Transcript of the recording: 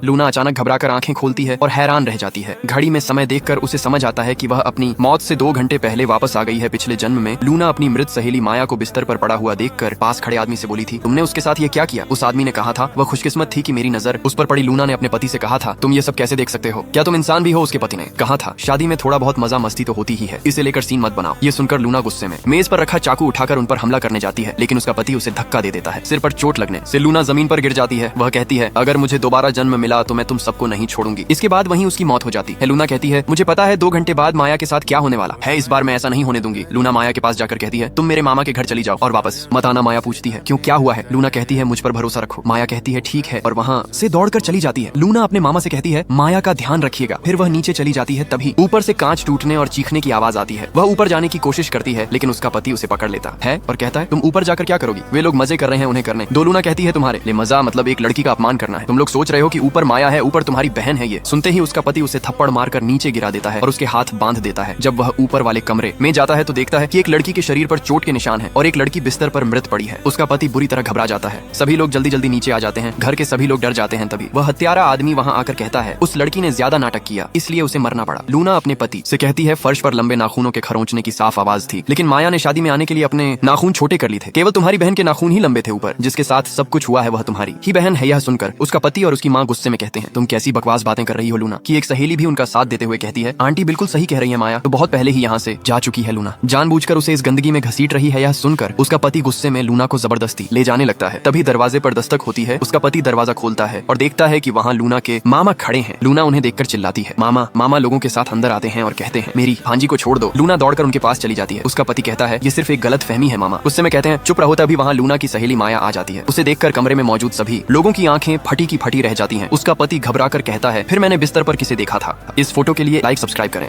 Luna अचानक घबराकर आंखें खोलती है और हैरान रह जाती है। घड़ी में समय देखकर उसे समझ आता है कि वह अपनी मौत से 2 घंटे पहले वापस आ गई है पिछले जन्म में। लूना अपनी मृत सहेली माया को बिस्तर पर पड़ा हुआ देखकर पास खड़े आदमी से बोली थी, तुमने उसके साथ ये क्या किया? उस आदमी ने कहा था, वह खुशकिस्मत थी कि मेरी नजर उस पर पड़ी। लूना ने अपने पति से कहा था, तुम ये सब कैसे देख सकते हो? क्या तुम इंसान भी हो? उसके पति ने कहा था, शादी में थोड़ा बहुत मजा मस्ती तो होती ही है, इसे लेकर सीन मत बनाओ। ये सुनकर लूना गुस्से में मेज पर रखा चाकू उठाकर उन पर हमला करने जाती है, लेकिन उसका पति उसे धक्का दे देता है। सिर पर चोट लगने से लूना जमीन पर गिर जाती है। वह कहती है, अगर मुझे दोबारा जन्म मिला तो मैं तुम सबको नहीं छोड़ूंगी। इसके बाद वहीं उसकी मौत हो जाती है। लूना कहती है, मुझे पता है 2 घंटे बाद माया के साथ क्या होने वाला है, इस बार मैं ऐसा नहीं होने दूंगी। लूना माया के पास जाकर कहती है, तुम मेरे मामा के घर चली जाओ और वापस मत आना। माया पूछती है, क्यों, क्या हुआ है? लूना कहती है, मुझ पर भरोसा रखो। माया कहती है, ठीक है, और वहाँ से दौड़कर चली जाती है। लूना अपने मामा से कहती है, माया का ध्यान रखिएगा। फिर वह नीचे चली जाती है। तभी ऊपर से कांच टूटने और चीखने की आवाज आती है। वह ऊपर जाने की कोशिश करती है, लेकिन उसका पति उसे पकड़ लेता है और कहता है, तुम ऊपर जाकर क्या करोगी? वे लोग मजे कर रहे हैं, उन्हें करने दो। लूना कहती है, तुम्हारे लिए मजा मतलब एक लड़की का अपमान करना है? तुम लोग सोच रहे हो कि ऊपर माया है, ऊपर तुम्हारी बहन है। ये सुनते ही उसका पति उसे थप्पड़ मारकर नीचे गिरा देता है और उसके हाथ बांध देता है। जब वह ऊपर वाले कमरे में जाता है तो देखता है कि एक लड़की के शरीर पर चोट के निशान है और एक लड़की बिस्तर पर मृत पड़ी है। उसका पति बुरी तरह घबरा जाता है। सभी लोग जल्दी जल्दी नीचे आ जाते हैं। घर के सभी लोग डर जाते हैं। तभी वह हत्यारा आदमी वहाँ आकर कहता है, उस लड़की ने ज्यादा नाटक किया, इसलिए उसे मरना पड़ा। लूना अपने पति से कहती है, फर्श पर लंबे नाखूनों के खरोंचने की साफ आवाज थी, लेकिन माया ने शादी में आने के लिए अपने नाखून छोटे कर लिए थे। केवल तुम्हारी बहन के नाखून ही लंबे थे। ऊपर जिसके साथ सब कुछ हुआ है वह तुम्हारी ही बहन है। यह सुनकर उसका पति और उसकी माँ गुस्से में कहते हैं, तुम कैसी बकवास बातें कर रही हो लूना? की एक सहेली भी उनका साथ देते हुए कहती है, आंटी बिल्कुल सही कह रही है, माया तो बहुत पहले ही यहाँ से जा चुकी है। लूना जानबूझकर उसे इस गंदगी में घसीट रही है। यह सुनकर उसका पति गुस्से में लूना को जबरदस्ती ले जाने लगता है। तभी दरवाजे पर दस्तक होती है। उसका पति दरवाजा खोलता है और देखता है कि वहाँ लूना के मामा खड़े हैं। लूना उन्हें देखकर चिल्लाती है, मामा। मामा लोगों के साथ अंदर आते हैं और कहते हैं, मेरी भांजी को छोड़ दो। लूना दौड़कर उनके पास चली जाती है। उसका पति कहता है, ये सिर्फ एक गलत फहमी है मामा। गुस्से में कहते हैं, चुप रहो। तभी वहाँ लूना की सहेली माया आ जाती है। उसे देखकर कमरे में मौजूद सभी लोगों की आंखें फटी की फटी रह जाती हैं। उसका पति घबराकर कहता है, फिर मैंने बिस्तर पर किसे देखा था। इस फोटो के लिए लाइक सब्सक्राइब करें।